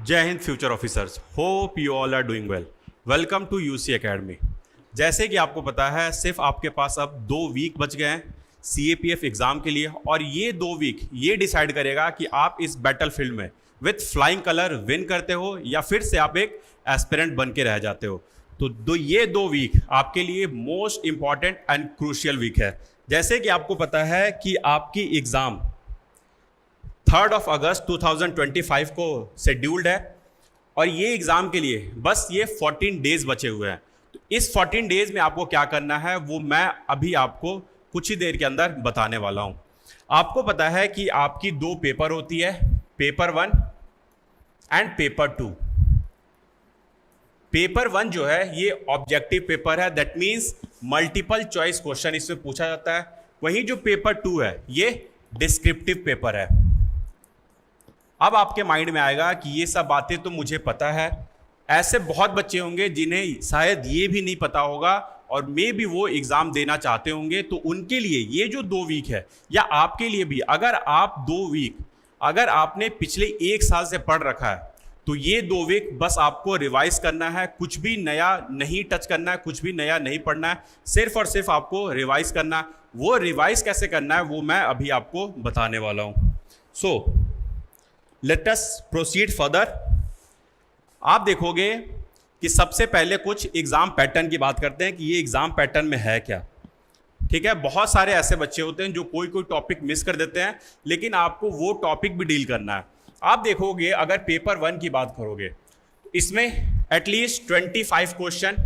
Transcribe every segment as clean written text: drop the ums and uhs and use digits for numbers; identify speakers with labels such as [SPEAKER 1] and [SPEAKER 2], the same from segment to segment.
[SPEAKER 1] जय हिंद future officers, hope you all are doing well. Welcome to UC academy. जैसे कि आपको पता है, सिर्फ आपके पास अब 2 वीक बच गए हैं सीएपीएफ एग्ज़ाम के लिए, और ये 2 वीक ये डिसाइड करेगा कि आप इस बैटल फील्ड में विथ फ्लाइंग कलर विन करते हो या फिर से आप एक एस्पिरेंट बन के रह जाते हो। तो ये 2 वीक आपके लिए most important and crucial week है। जैसे कि आपको पता है कि आपकी एग्ज़ाम 3 अगस्त 2025 को शेड्यूल्ड है, और ये एग्ज़ाम के लिए बस ये 14 डेज बचे हुए हैं। तो इस 14 डेज में आपको क्या करना है वो मैं अभी आपको कुछ ही देर के अंदर बताने वाला हूँ। आपको पता है कि आपकी 2 पेपर होती है, पेपर 1 एंड पेपर 2। पेपर 1 जो है ये ऑब्जेक्टिव पेपर है, that means multiple choice question इसमें पूछा जाता है। वहीं जो पेपर 2 है ये डिस्क्रिप्टिव पेपर है। अब आपके माइंड में आएगा कि ये सब बातें तो मुझे पता है, ऐसे बहुत बच्चे होंगे जिन्हें शायद ये भी नहीं पता होगा और मे भी वो एग्ज़ाम देना चाहते होंगे। तो उनके लिए ये जो 2 वीक है, या आपके लिए भी, अगर आप 2 वीक अगर आपने पिछले 1 साल से पढ़ रखा है तो ये 2 वीक बस आपको रिवाइज करना है। कुछ भी नया नहीं टच करना है, कुछ भी नया नहीं पढ़ना है, सिर्फ और सिर्फ आपको रिवाइज करना है। वो रिवाइज कैसे करना है वो मैं अभी आपको बताने वाला हूँ। So let us proceed further. आप देखोगे कि सबसे पहले कुछ एग्ज़ाम पैटर्न की बात करते हैं कि ये एग्ज़ाम पैटर्न में है क्या। ठीक है, बहुत सारे ऐसे बच्चे होते हैं जो कोई टॉपिक मिस कर देते हैं, लेकिन आपको वो टॉपिक भी डील करना है। आप देखोगे अगर पेपर 1 की बात करोगे तो इसमें एटलीस्ट 25 क्वेश्चन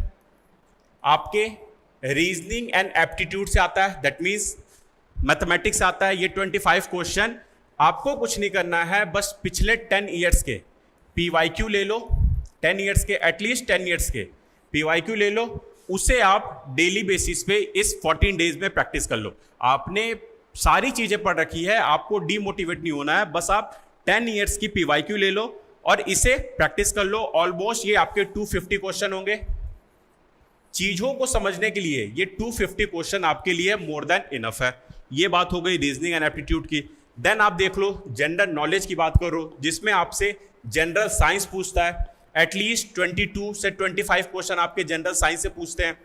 [SPEAKER 1] आपके रीजनिंग एंड एप्टीट्यूड से आता है, दैट मीन्स मैथमेटिक्स आता है। ये 25 क्वेश्चन आपको कुछ नहीं करना है, बस पिछले 10 ईयर्स के पीवाईक्यू ले लो, 10 ईयर्स के, एटलीस्ट 10 ईयर्स के पीवाईक्यू ले लो, उसे आप डेली बेसिस पे इस 14 डेज में प्रैक्टिस कर लो। आपने सारी चीज़ें पढ़ रखी है, आपको डीमोटिवेट नहीं होना है, बस आप 10 ईयर्स की पीवाईक्यू ले लो और इसे प्रैक्टिस कर लो। ऑलमोस्ट ये आपके 250 क्वेश्चन होंगे। चीज़ों को समझने के लिए ये 250 क्वेश्चन आपके लिए मोर देन इनफ है। ये बात हो गई रीजनिंग एंड एप्टीट्यूड की। देन आप देख लो जनरल नॉलेज की बात करो, जिसमें आपसे जनरल साइंस पूछता है। एटलीस्ट 22 से 25 क्वेश्चन आपके जनरल साइंस से पूछते हैं।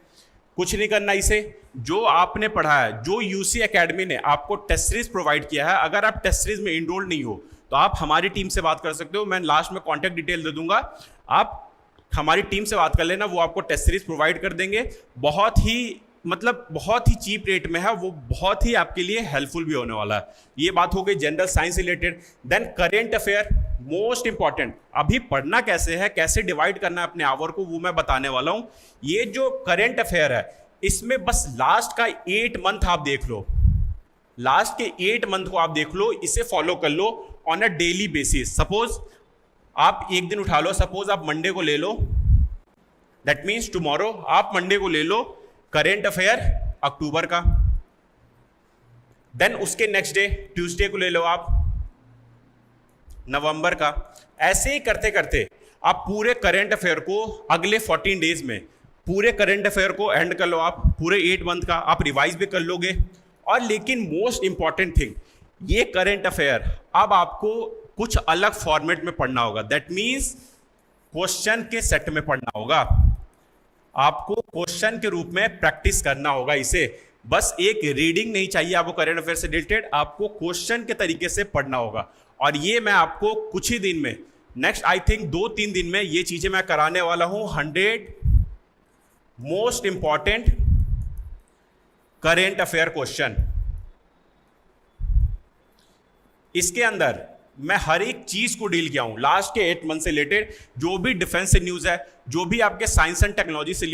[SPEAKER 1] कुछ नहीं करना इसे, जो आपने पढ़ा है, जो यूसी एकेडमी ने आपको टेस्ट सीरीज प्रोवाइड किया है, अगर आप टेस्ट सीरीज में इनरोल्ड नहीं हो तो आप हमारी टीम से बात कर सकते हो। मैं लास्ट में कॉन्टैक्ट डिटेल दे दूंगा, आप हमारी टीम से बात कर लेना, वो आपको टेस्ट सीरीज प्रोवाइड कर देंगे। बहुत ही चीप रेट में है, वो बहुत ही आपके लिए हेल्पफुल भी होने वाला है। ये बात हो गई general science related. Then current affair, most important. अभी पढ़ना कैसे है, कैसे डिवाइड करना है अपने आवर को, वो मैं बताने वाला हूं। ये जो करेंट अफेयर है, इसमें बस लास्ट का 8 मंथ आप देख लो, लास्ट के 8 मंथ को आप देख लो, इसे फॉलो कर लो on a daily basis. Suppose आप एक दिन उठा लो, सपोज आप मंडे को ले लो, दैट मीन्स टुमारो आप मंडे को ले लो करेंट अफेयर अक्टूबर का। देन उसके नेक्स्ट डे ट्यूसडे को ले लो आप नवंबर का। ऐसे ही करते करते आप पूरे करेंट अफेयर को अगले 14 डेज में, पूरे करेंट अफेयर को एंड कर लो। आप पूरे 8 मंथ का आप रिवाइज भी कर लोगे। और लेकिन मोस्ट इंपॉर्टेंट थिंग, ये करेंट अफेयर अब आपको कुछ अलग फॉर्मेट में पढ़ना होगा, दैट मीन्स क्वेश्चन के सेट में पढ़ना होगा। आपको क्वेश्चन के रूप में प्रैक्टिस करना होगा इसे। बस एक रीडिंग नहीं चाहिए आपको करेंट अफेयर से रिलेटेड, आपको क्वेश्चन के तरीके से पढ़ना होगा। और ये मैं आपको कुछ ही दिन में, नेक्स्ट आई थिंक 2-3 दिन में ये चीजें मैं कराने वाला हूं। 100 most important current affair question. इसके अंदर मैं हर एक चीज को डील किया हूं लास्ट के 8 मंथ से रिलेटेड। जो भी डिफेंस से न्यूज है, जो भी आपके साइंस एंड टेक्नोलॉजी से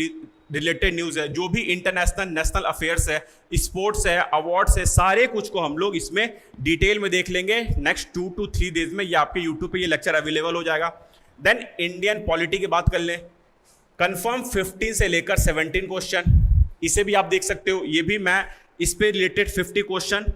[SPEAKER 1] रिलेटेड न्यूज है, जो भी इंटरनेशनल नेशनल अफेयर्स है, स्पोर्ट्स है, अवार्ड्स है, सारे कुछ को हम लोग इसमें डिटेल में देख लेंगे। नेक्स्ट 2 to 3 डेज में ये आपके यूट्यूब पे ये लेक्चर अवेलेबल हो जाएगा। देन इंडियन पॉलिटी की बात कर लें, कंफर्म 15 से लेकर 17 क्वेश्चन, इसे भी आप देख सकते हो। ये भी मैं इस पे रिलेटेड 50 क्वेश्चन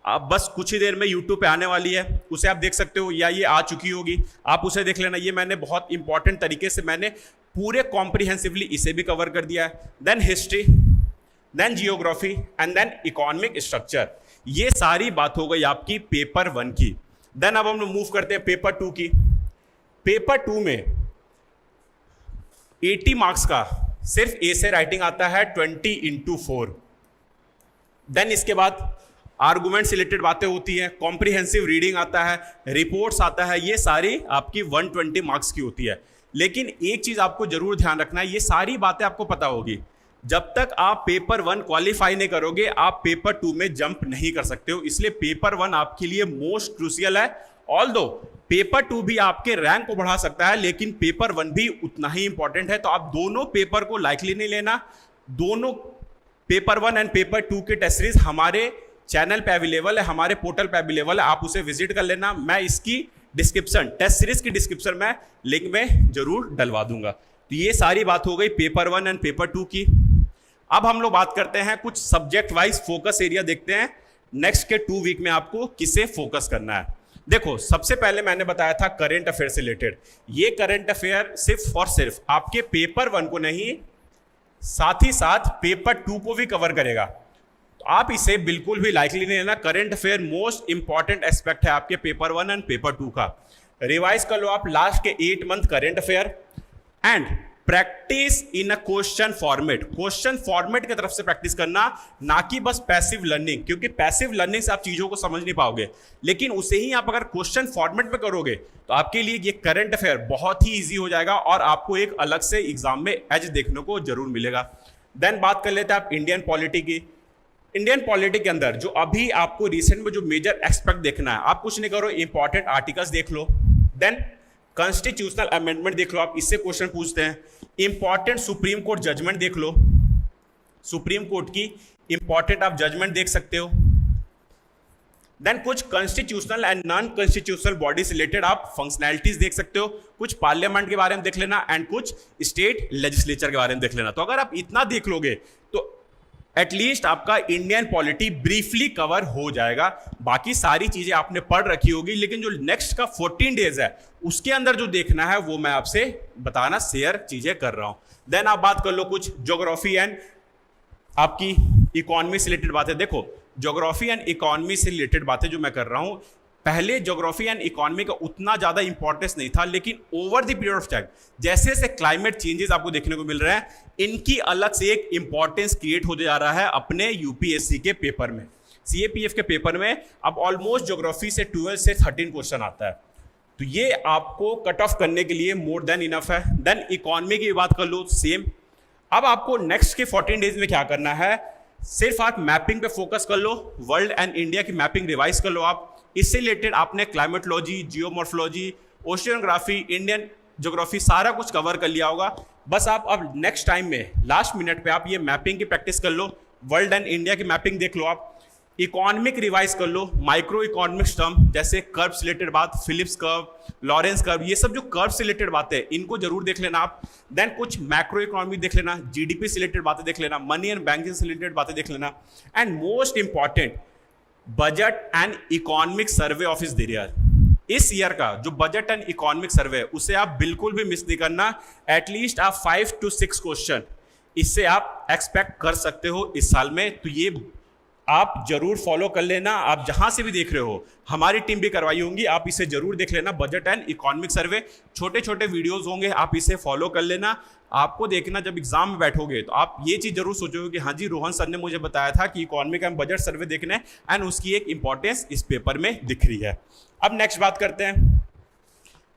[SPEAKER 1] आप बस कुछ ही देर में यूट्यूब पे आने वाली है, उसे आप देख सकते हो, या ये आ चुकी होगी, आप उसे देख लेना। ये मैंने बहुत इंपॉर्टेंट तरीके से मैंने पूरे कॉम्प्रिहेंसिवली इसे भी कवर कर दिया है। Then history, then geography and then economic structure. ये सारी बात हो गई आपकी पेपर 1 की। देन अब हम मूव करते हैं पेपर 2 की। पेपर 2 में 80 मार्क्स का सिर्फ ए से राइटिंग आता है 20x4। देन इसके बाद आर्गुमेंट से रिलेटेड बातें होती हैं, कॉम्प्रिहेंसिव रीडिंग आता है, रिपोर्ट्स आता है, ये सारी आपकी 120 मार्क्स की होती है। लेकिन एक चीज आपको जरूर ध्यान रखना है, ये सारी बातें आपको पता होगी, जब तक आप पेपर 1 क्वालिफाई नहीं करोगे आप पेपर 2 में जंप नहीं कर सकते हो। इसलिए पेपर 1 आपके लिए मोस्ट क्रूशियल है। ऑल्दो पेपर 2 भी आपके रैंक को बढ़ा सकता है, लेकिन पेपर 1 भी उतना ही इंपॉर्टेंट है। तो आप दोनों पेपर को लाइकली नहीं लेना। दोनों पेपर 1 एंड पेपर 2 के टेस्ट सीरीज हमारे चैनल पे अवेलेबल है, हमारे पोर्टल पे अवेलेबल है, आप उसे विजिट कर लेना। मैं इसकी डिस्क्रिप्शन, टेस्ट सीरीज की डिस्क्रिप्शन में लिंक में जरूर डलवा दूंगा। तो ये सारी बात हो गई पेपर 1 एंड पेपर 2 की। अब हम लोग बात करते हैं कुछ सब्जेक्ट वाइज फोकस एरिया देखते हैं, नेक्स्ट के 2 वीक में आपको किसे फोकस करना है। देखो, सबसे पहले मैंने बताया था करंट अफेयर से रिलेटेड। ये करंट अफेयर सिर्फ और सिर्फ आपके पेपर 1 को नहीं, साथ ही साथ पेपर 2 को भी कवर करेगा। तो आप इसे बिल्कुल भी लाइकली नहीं लेना। Current affair most important aspect है आपके पेपर 1 एंड पेपर 2 का। रिवाइज कर लो आप लास्ट के 8 month current affair and practice in a question format. Question format की तरफ से प्रैक्टिस करना, ना कि बस पैसिव लर्निंग, क्योंकि पैसिव लर्निंग से आप चीजों को समझ नहीं पाओगे। लेकिन उसे ही आप अगर क्वेश्चन फॉर्मेट में करोगे तो आपके लिए ये करंट अफेयर बहुत ही इजी हो जाएगा और आपको एक अलग से एग्जाम में एज देखने को जरूर मिलेगा। देन बात कर लेते हैं आप इंडियन पॉलिटी की। इंडियन पॉलिटी के अंदर जो अभी आपको रिसेंट में जो मेजर एक्सपेक्ट देखना है, आप कुछ नहीं करो, इंपॉर्टेंट आर्टिकल्स देख लो। देन कॉन्स्टिट्यूशनल अमेंडमेंट देख लो, आप इससे क्वेश्चन पूछते हैं। इंपॉर्टेंट सुप्रीम कोर्ट जजमेंट देख लो, सुप्रीम कोर्ट की इंपॉर्टेंट आप जजमेंट देख सकते हो। देन कुछ constitutional and non constitutional body से रिलेटेड आप फंक्शनैलिटीज देख सकते हो। कुछ पार्लियामेंट के बारे में देख लेना एंड कुछ स्टेट लेजिस्लेचर के बारे में देख लेना। तो अगर आप इतना देख लोगे तो एटलीस्ट आपका इंडियन पॉलिटी ब्रीफली कवर हो जाएगा। बाकी सारी चीजें आपने पढ़ रखी होगी, लेकिन जो नेक्स्ट का 14 डेज है उसके अंदर जो देखना है वो मैं आपसे बताना शेयर चीजें कर रहा हूं। देन आप बात कर लो कुछ ज्योग्राफी एंड आपकी इकोनॉमी से रिलेटेड बातें। देखो, ज्योग्राफी एंड इकोनॉमी से रिलेटेड बातें जो मैं कर रहा हूं, पहले ज्योग्राफी एंड इकोनॉमी का उतना ज्यादा इंपॉर्टेंस नहीं था, लेकिन over the period of time जैसे जैसे क्लाइमेट चेंजेस आपको देखने को मिल रहे हैं, इनकी अलग से एक इंपॉर्टेंस क्रिएट होते जा रहा है अपने यूपीएससी के पेपर में, सीएपीएफ के पेपर में। अब ऑलमोस्ट ज्योग्राफी से 12 से 13 क्वेश्चन आता है, तो ये आपको कट ऑफ करने के लिए मोर देन इनफ है। देन इकोनॉमी की बात कर लो, सेम। अब आपको नेक्स्ट के 14 डेज में क्या करना है, सिर्फ आप मैपिंग पे फोकस कर लो, वर्ल्ड एंड इंडिया की मैपिंग रिवाइज कर लो आप। इससे रिलेटेड आपने climatology, geomorphology, oceanography, Indian geography सारा कुछ कवर कर लिया होगा। बस आप अब नेक्स्ट टाइम में लास्ट मिनट पे आप ये मैपिंग की प्रैक्टिस कर लो, वर्ल्ड एंड इंडिया की मैपिंग देख लो आप। इकोनॉमिक रिवाइज कर लो, माइक्रो इकोनॉमिक्स टर्म जैसे कर्व से रिलेटेड बात, फिलिप्स कर्व, लॉरेंस कर्व, ये सब जो कर्व से रिलेटेड बातें हैं इनको जरूर देख लेना आप। देन कुछ मैक्रो इकोनॉमी देख लेना, जीडीपी से रिलेटेड बातें देख लेना, मनी एंड बैंकिंग से रिलेटेड बातें देख लेना। And most important, budget and economic survey of इस ईयर। इस ईयर का जो बजट एंड इकोनॉमिक सर्वे है उसे आप बिल्कुल भी मिस नहीं करना। एटलीस्ट आप 5 to 6 क्वेश्चन इससे आप एक्सपेक्ट कर सकते हो इस साल में। तो ये आप जरूर फॉलो कर लेना। आप जहां से भी देख रहे हो, हमारी टीम भी करवाई होंगी, आप इसे जरूर देख लेना। बजट एंड इकोनॉमिक सर्वे छोटे छोटे वीडियोस होंगे, आप इसे फॉलो कर लेना। आपको देखना जब एग्जाम में बैठोगे तो आप ये चीज जरूर सोचोगे कि हाँ जी, रोहन सर ने मुझे बताया था कि इकोनॉमिक एंड बजट सर्वे देखना है, एंड उसकी एक इंपॉर्टेंस इस पेपर में दिख रही है। अब नेक्स्ट बात करते हैं,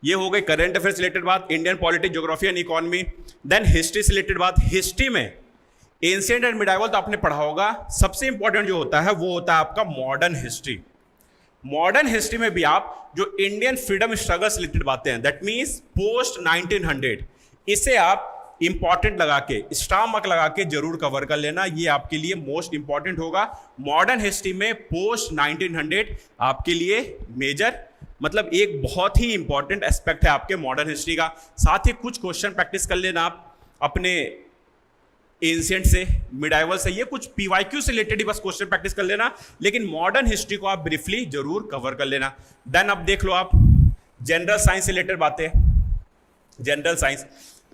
[SPEAKER 1] ये हो गई करंट अफेयर्स रिलेटेड बात, Indian politics, geography and economy. Then history से रिलेटेड बात। हिस्ट्री में एंशिएंट एंड मिडाइवल तो आपने पढ़ा होगा। सबसे इंपॉर्टेंट जो होता है वो होता है आपका मॉडर्न हिस्ट्री। मॉडर्न हिस्ट्री में भी आप जो इंडियन फ्रीडम स्ट्रगल से रिलेटेड बातें हैं, दैट मीन्स पोस्ट 1900, इसे आप इंपॉर्टेंट लगा के, स्टार मार्क लगा के जरूर कवर कर लेना। ये आपके लिए मोस्ट इंपॉर्टेंट होगा। मॉडर्न हिस्ट्री में पोस्ट 1900 आपके लिए मेजर, मतलब एक बहुत ही इंपॉर्टेंट एस्पेक्ट है आपके मॉडर्न हिस्ट्री का। साथ ही कुछ क्वेश्चन प्रैक्टिस कर लेना आप अपने एंशिएंट से, मिडाइवल से, ये कुछ पीवाईक्यू से रिलेटेड ही बस क्वेश्चन प्रैक्टिस कर लेना, लेकिन मॉडर्न हिस्ट्री को आप ब्रीफली जरूर कवर कर लेना। देन अब देख लो आप जनरल साइंस से रिलेटेड बातें। जनरल साइंस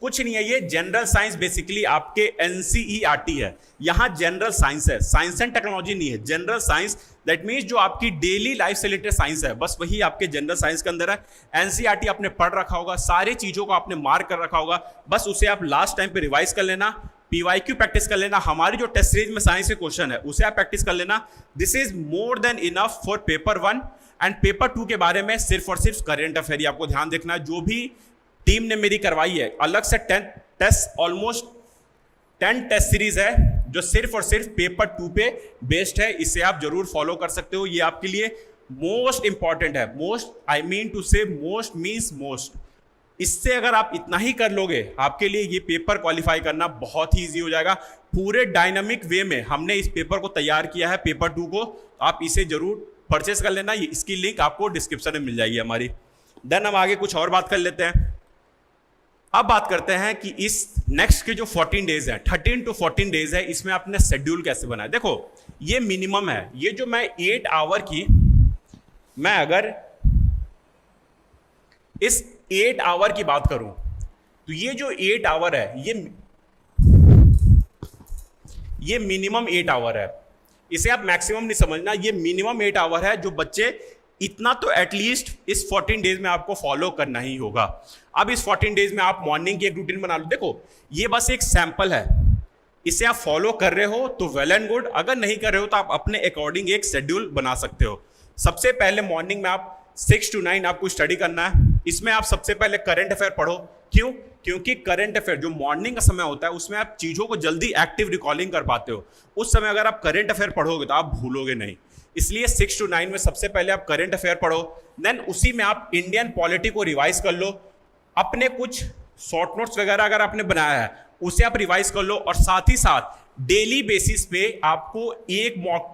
[SPEAKER 1] कुछ नहीं है, ये जनरल साइंस बेसिकली आपके एनसीईआरटी है। यहां जनरल साइंस है, साइंस एंड टेक्नोलॉजी नहीं है, जनरल साइंस। दैट मीन्स जो आपकी डेली लाइफ से रिलेटेड साइंस है बस वही आपके जनरल साइंस के अंदर है। एनसीईआरटी आपने पढ़ रखा होगा, सारी चीजों को आपने मार्क कर रखा होगा, बस उसे आप लास्ट टाइम पे रिवाइज कर लेना, पीवाईक्यू प्रैक्टिस कर लेना, हमारी जो टेस्ट सीरीज में साइंस के क्वेश्चन है उसे आप प्रैक्टिस कर लेना। This is more than enough for paper 1 and paper 2 के बारे में सिर्फ और सिर्फ करेंट अफेयर ही आपको ध्यान देखना है। जो भी टीम ने मेरी करवाई है अलग से 10 टेस्ट, ऑलमोस्ट 10 टेस्ट सीरीज है जो सिर्फ और सिर्फ पेपर 2 पे बेस्ड है, इसे आप जरूर फॉलो कर सकते हो। ये आपके लिए मोस्ट इंपॉर्टेंट है, मोस्ट आई मीन टू से मोस्ट मीन्स मोस्ट। इससे अगर आप इतना ही कर लोगे आपके लिए ये पेपर क्वालिफाई करना बहुत ही ईजी हो जाएगा। पूरे डायनामिक वे में हमने इस पेपर को तैयार किया है, पेपर 2 को, आप इसे जरूर परचेस कर लेना, इसकी लिंक आपको डिस्क्रिप्शन में मिल जाएगी हमारी। देन हम आगे कुछ और बात कर लेते हैं। अब बात करते हैं कि इस नेक्स्ट के जो 14 डेज है, 13 to 14 डेज है, इसमें आपने शेड्यूल कैसे बनाया। देखो ये मिनिमम है, ये जो मैं 8 आवर की, मैं अगर इस 8 आवर की बात करूं तो ये जो 8 आवर है ये मिनिमम 8 आवर है, इसे आप मैक्सिमम नहीं समझना, ये मिनिमम 8 आवर है जो बच्चे इतना तो एटलीस्ट इस 14 डेज में आपको फॉलो करना ही होगा। अब इस 14 डेज में आप मॉर्निंग की एक रूटीन बना लो। देखो ये बस एक सैंपल है, इसे आप फॉलो कर रहे हो तो वेल एंड गुड, अगर नहीं कर रहे हो तो आप अपने अकॉर्डिंग एक शेड्यूल बना सकते हो। सबसे पहले मॉर्निंग में आप 6 to 9 आपको स्टडी करना है। इसमें आप सबसे पहले करंट अफेयर पढ़ो। क्यों? क्योंकि करंट अफेयर जो मॉर्निंग का समय होता है उसमें आप चीजों को जल्दी एक्टिव रिकॉलिंग कर पाते हो। उस समय अगर आप करंट अफेयर पढ़ोगे तो आप भूलोगे नहीं, इसलिए 6 to 9 में सबसे पहले आप करंट अफेयर पढ़ो। देन उसी में आप इंडियन पॉलिटी को रिवाइज कर लो, अपने कुछ शॉर्ट नोट्स वगैरह अगर आपने बनाया है उसे आप रिवाइज कर लो, और साथ ही साथ डेली बेसिस पे आपको एक मॉक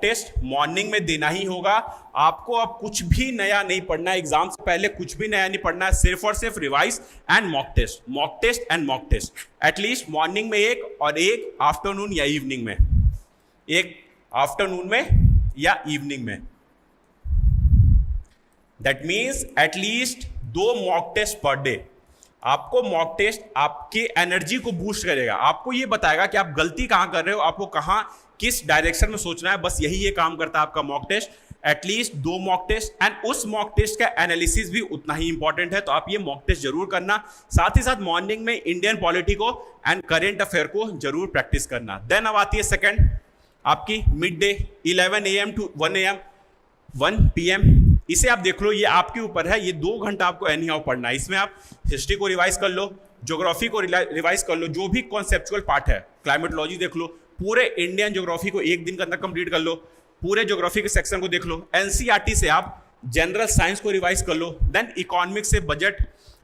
[SPEAKER 1] टेस्ट मॉर्निंग में देना ही होगा। आपको अब कुछ भी नया नहीं पढ़ना है, एग्जाम से पहले कुछ भी नया नहीं पढ़ना है, सिर्फ और सिर्फ revise and mock test at least morning में एक, और एक आफ्टरनून या इवनिंग में, एक आफ्टरनून में या इवनिंग में। That means at least 2 mock test per day. आपको मॉक टेस्ट आपके एनर्जी को बूस्ट करेगा, आपको ये बताएगा कि आप गलती कहां कर रहे हो, आपको कहां किस डायरेक्शन में सोचना है, बस यही ये काम करता है आपका mock test. At least 2 mock test, and उस मॉक टेस्ट का एनालिसिस भी उतना ही इंपॉर्टेंट है, तो आप ये मॉक टेस्ट जरूर करना। साथ ही साथ मॉर्निंग में इंडियन पॉलिटी को एंड करेंट अफेयर को जरूर प्रैक्टिस करना। देन अब आती है सेकंड आपकी mid day 11 AM to 1 PM। इसे आप देख लो, ये आपके ऊपर है, ये 2 घंटा आपको एनी हाउ पढ़ना है। इसमें आप हिस्ट्री को रिवाइज कर लो, ज्योग्राफी को रिवाइज कर लो, जो भी कॉन्सेप्चुअल पार्ट है, क्लाइमेटोलॉजी देख लो, पूरे इंडियन ज्योग्राफी को एक दिन के अंदर कंप्लीट कर लो, पूरे ज्योग्राफी के सेक्शन को देख लो। एनसीईआरटी से आप जनरल साइंस को रिवाइज कर लो। देन इकोनॉमिक्स से बजट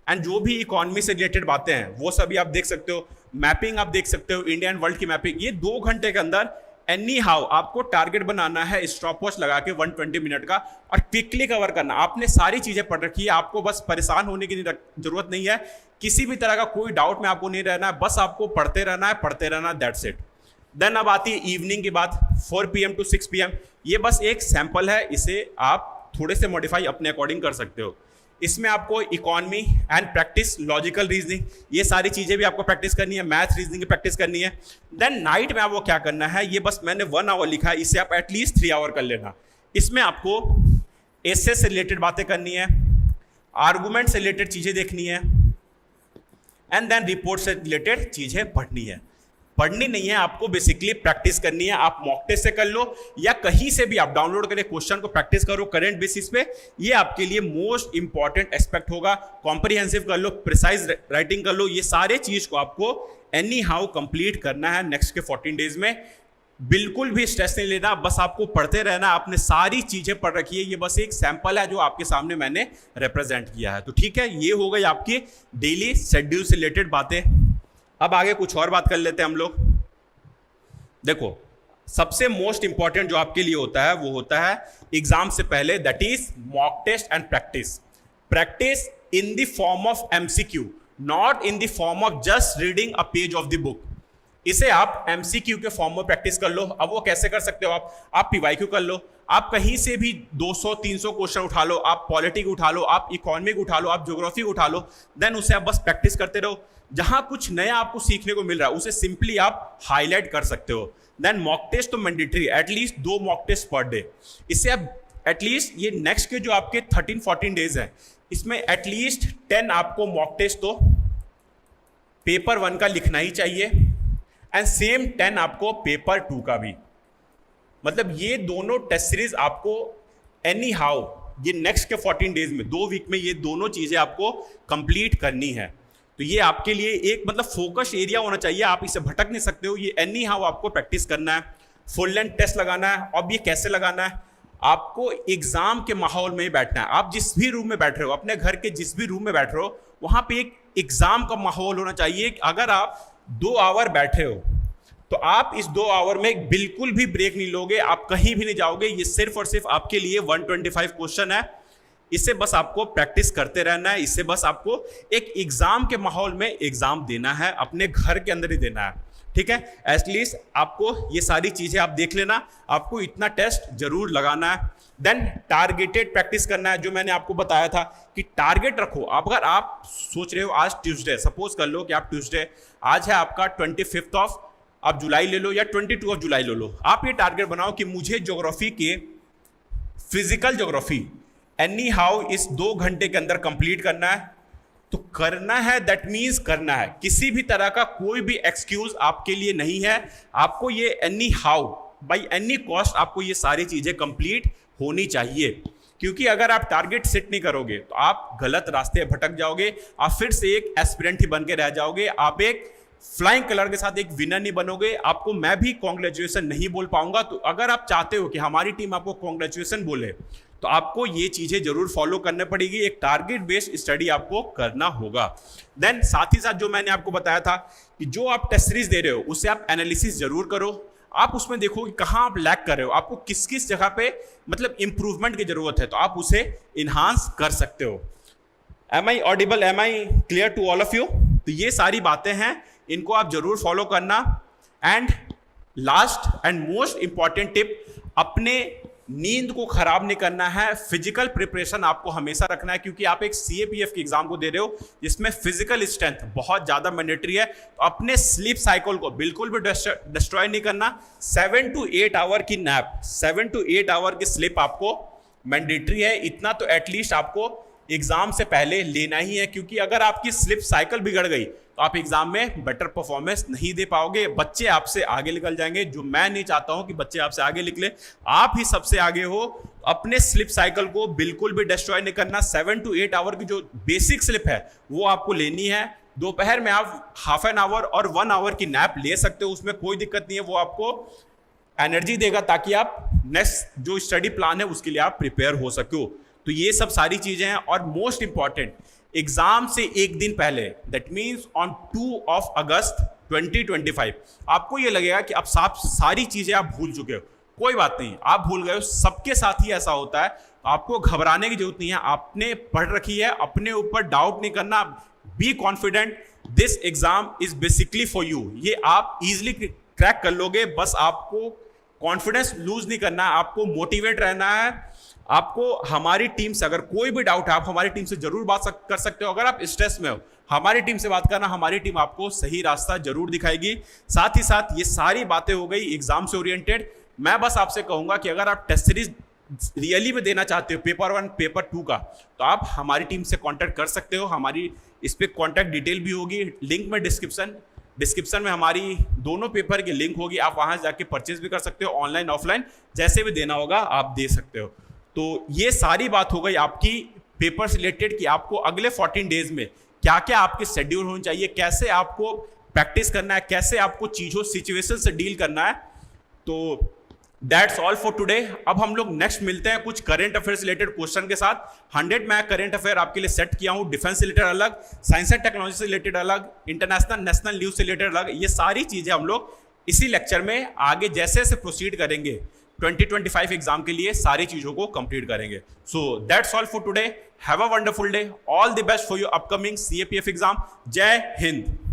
[SPEAKER 1] एंड जो भी इकोनॉमी से रिलेटेड बातें हैं वो सभी आप देख सकते हो। मैपिंग आप देख सकते हो, इंडियन वर्ल्ड की मैपिंग। ये 2 घंटे के अंदर एनी हाउ आपको टारगेट बनाना है स्टॉप वॉच लगा के 120 मिनट का, और क्विकली कवर करना। आपने सारी चीजें पढ़ रखी है, आपको बस परेशान होने की जरूरत नहीं है, किसी भी तरह का कोई डाउट में आपको नहीं रहना है, बस आपको पढ़ते रहना, दैट्स इट। देन अब आती है इवनिंग की बात, 4 PM to 6 PM। ये बस एक सैंपल है, इसे आप थोड़े से मॉडिफाई अपने अकॉर्डिंग कर सकते हो। इसमें आपको economy and practice, logical reasoning, ये सारी चीजें भी आपको प्रैक्टिस करनी है, मैथ रीजनिंग की प्रैक्टिस करनी है। देन नाइट में आपको क्या करना है, ये बस मैंने 1 आवर लिखा है, इसे आप एटलीस्ट 3 आवर कर लेना। इसमें आपको एसे से रिलेटेड बातें करनी है, आर्गूमेंट से रिलेटेड चीजें देखनी है, एंड देन रिपोर्ट से रिलेटेड चीजें पढ़नी नहीं है, आपको बेसिकली प्रैक्टिस करनी है। आप मॉक टेस्ट से कर लो या कहीं से भी आप डाउनलोड करें, क्वेश्चन को प्रैक्टिस करो करंट बेसिस पे, ये आपके लिए मोस्ट इंपॉर्टेंट एस्पेक्ट होगा। कॉम्प्रिहेंसिव कर लो, प्रिसाइज राइटिंग कर लो, ये सारे चीज को आपको एनी हाउ कंप्लीट करना है नेक्स्ट के 14 डेज में। बिल्कुल भी स्ट्रेस नहीं लेना, बस आपको पढ़ते रहना। आपने सारी चीजें पढ़ रखी है, ये बस एक सैंपल है जो आपके सामने मैंने रिप्रेजेंट किया है। तो ठीक है, ये हो गई आपकी डेली शेड्यूल से रिलेटेड बातें। अब आगे कुछ और बात कर लेते हैं हम लोग। देखो सबसे मोस्ट इंपॉर्टेंट जो आपके लिए होता है वो होता है एग्जाम से पहले, that is mock test and practice in the form of MCQ, not in the form of just reading a page of the book. इसे आप एमसीक्यू के फॉर्म में प्रैक्टिस कर लो। अब वो कैसे कर सकते हो आप पीवाईक्यू कर लो, आप कहीं से भी 200-300 क्वेश्चन उठा लो, आप पॉलिटिक उठा लो, आप इकोनॉमिक उठा लो, आप ज्योग्राफी उठा लो, देन उसे आप बस प्रैक्टिस करते रहो। जहां कुछ नया आपको सीखने को मिल रहा है उसे सिंपली आप हाईलाइट कर सकते हो। देन मॉक टेस्ट तो mandatory, at least 2 mock test per day. इससे आप एटलीस्ट ये नेक्स्ट के जो आपके 13-14 डेज हैं इसमें एटलीस्ट 10 आपको मॉक टेस्ट तो पेपर 1 का लिखना ही चाहिए, एंड सेम 10 आपको पेपर 2 का भी। मतलब ये दोनों टेस्ट सीरीज आपको एनी हाउ ये नेक्स्ट के 14 डेज में 2 वीक में ये दोनों चीजें आपको कंप्लीट करनी है। तो ये आपके लिए एक मतलब फोकस एरिया होना चाहिए, आप इसे भटक नहीं सकते हो। ये एनी हाउ आपको प्रैक्टिस करना है, फुल लेंथ टेस्ट लगाना है। अब ये कैसे लगाना है, आपको एग्जाम के माहौल में ही बैठना है। आप जिस भी रूम में बैठ रहे हो, अपने घर के जिस भी रूम में बैठ रहे हो, वहां पे एक एग्जाम का माहौल होना चाहिए। अगर आप 2 आवर बैठे हो तो आप इस 2 आवर में बिल्कुल भी ब्रेक नहीं लोगे, आप कहीं भी नहीं जाओगे। ये सिर्फ और सिर्फ आपके लिए 125 क्वेश्चन है, इसे बस आपको प्रैक्टिस करते रहना है। इससे बस आपको एक एग्जाम के माहौल में एग्जाम देना है, अपने घर के अंदर ही देना है, ठीक है। एटलीस्ट आपको ये सारी चीजें आप देख लेना, आपको इतना टेस्ट जरूर लगाना है। देन टारगेटेड प्रैक्टिस करना है, जो मैंने आपको बताया था कि टारगेट रखो। अगर आप सोच रहे हो आज ट्यूसडे, सपोज कर लो कि आप ट्यूसडे, आज है आपका 25 ऑफ आप जुलाई ले लो या 22 ऑफ जुलाई ले लो। आप ये टारगेट बनाओ कि मुझे ज्योग्राफी के फिजिकल ज्योग्राफी एनी हाउ इस 2 घंटे के अंदर कंप्लीट करना है। तो करना है, दैट मीन्स करना है। किसी भी तरह का कोई भी एक्सक्यूज आपके लिए नहीं है। आपको ये any how by any cost आपको ये सारी चीजें कंप्लीट होनी चाहिए, क्योंकि अगर आप टारगेट सेट नहीं करोगे तो आप गलत रास्ते भटक जाओगे, आप फिर से एक एस्पिरेंट ही बन के रह जाओगे, आप एक फ्लाइंग कलर के साथ एक विनर नहीं बनोगे। आपको मैं भी कॉन्ग्रेचुलेशन नहीं बोल पाऊंगा। तो अगर आप चाहते हो कि हमारी टीम आपको कॉन्ग्रेचुलेशन बोले तो आपको ये चीजें जरूर फॉलो करने पड़ेगी। एक टारगेट बेस्ड स्टडी आपको करना होगा। देन साथ ही साथ जो मैंने आपको बताया था कि जो आप टेस्ट सीरीज दे रहे हो उससे आप एनालिसिस जरूर करो। आप उसमें देखो कि कहां आप लैक कर रहे हो, आपको किस किस जगह पे मतलब इंप्रूवमेंट की जरूरत है, तो आप उसे इन्हांस कर सकते हो। Am I audible, am I clear to all of you? तो ये सारी बातें हैं, इनको आप जरूर फॉलो करना। And last and most important tip, अपने नींद को खराब नहीं करना है। फिजिकल प्रिपरेशन आपको हमेशा रखना है, क्योंकि आप एक सीएपीएफ के एग्जाम को दे रहे हो जिसमें फिजिकल स्ट्रेंथ बहुत ज्यादा मैंडेटरी है। तो अपने स्लीप साइकिल को बिल्कुल भी डिस्ट्रॉय नहीं करना। 7 to 8 आवर की नैप, 7 to 8 आवर की स्लीप आपको मैंडेटरी है। इतना तो एटलीस्ट आपको एग्जाम से पहले लेना ही है, क्योंकि अगर आपकी स्लीप साइकिल बिगड़ गई तो आप एग्जाम में बेटर परफॉर्मेंस नहीं दे पाओगे, बच्चे आपसे आगे निकल जाएंगे। जो मैं नहीं चाहता हूं कि बच्चे आपसे आगे निकले, आप ही सबसे आगे हो। अपने स्लिप साइकिल को बिल्कुल भी डिस्ट्रॉय नहीं करना। 7 to 8 आवर की जो बेसिक स्लिप है वो आपको लेनी है। दोपहर में आप हाफ एन आवर और 1 आवर की नैप ले सकते हो, उसमें कोई दिक्कत नहीं है। वो आपको एनर्जी देगा ताकि आप नेक्स्ट जो स्टडी प्लान है उसके लिए आप प्रिपेयर हो सको। तो ये सब सारी चीजें हैं। और मोस्ट इंपॉर्टेंट, एग्जाम से एक दिन पहले, that means on 2 of August 2025, आपको ये लगेगा कि अब सारी चीजें आप भूल चुके हो। कोई बात नहीं, आप भूल गए हो, सबके साथ ही ऐसा होता है। आपको घबराने की जरूरत नहीं है, आपने पढ़ रखी है, अपने ऊपर डाउट नहीं करना। Be confident, this exam is basically for you. ये आप इजिली क्रैक कर लोगे। बस आपको कॉन्फिडेंस लूज नहीं करना, आपको मोटिवेट रहना है। आपको हमारी टीम से अगर कोई भी डाउट है, आप हमारी टीम से जरूर बात कर सकते हो। अगर आप स्ट्रेस में हो, हमारी टीम से बात करना, हमारी टीम आपको सही रास्ता जरूर दिखाएगी। साथ ही साथ ये सारी बातें हो गई एग्जाम से ओरिएंटेड। मैं बस आपसे कहूंगा कि अगर आप टेस्ट सीरीज रियली में देना चाहते हो, पेपर 1 पेपर 2 का, तो आप हमारी टीम से कॉन्टैक्ट कर सकते हो। हमारी इस पर कॉन्टैक्ट डिटेल भी होगी, लिंक में डिस्क्रिप्शन में हमारी दोनों पेपर की लिंक होगी। आप वहां जाके परचेज भी कर सकते हो, ऑनलाइन ऑफलाइन जैसे भी देना होगा आप दे सकते हो। तो ये सारी बात हो गई आपकी पेपर से रिलेटेड कि आपको अगले 14 डेज में क्या क्या आपके शेड्यूल होने चाहिए, कैसे आपको प्रैक्टिस करना है, कैसे आपको चीजों सिचुएशन से डील करना है। तो दैट्स ऑल फॉर टुडे। अब हम लोग नेक्स्ट मिलते हैं कुछ करंट अफेयर्स रिलेटेड क्वेश्चन के साथ। 100 मैं करंट अफेयर आपके लिए सेट किया हूं, डिफेंस से रिलेटेड अलग, साइंस एंड टेक्नोलॉजी से रिलेटेड अलग, इंटरनेशनल नेशनल न्यूज से रिलेटेड अलग। ये सारी चीजें हम लोग इसी लेक्चर में आगे जैसे जैसे प्रोसीड करेंगे 2025 एग्जाम के लिए सारी चीजों को कंप्लीट करेंगे। So that's all for today. Have a wonderful day. All the best for your upcoming CAPF exam. जय हिंद।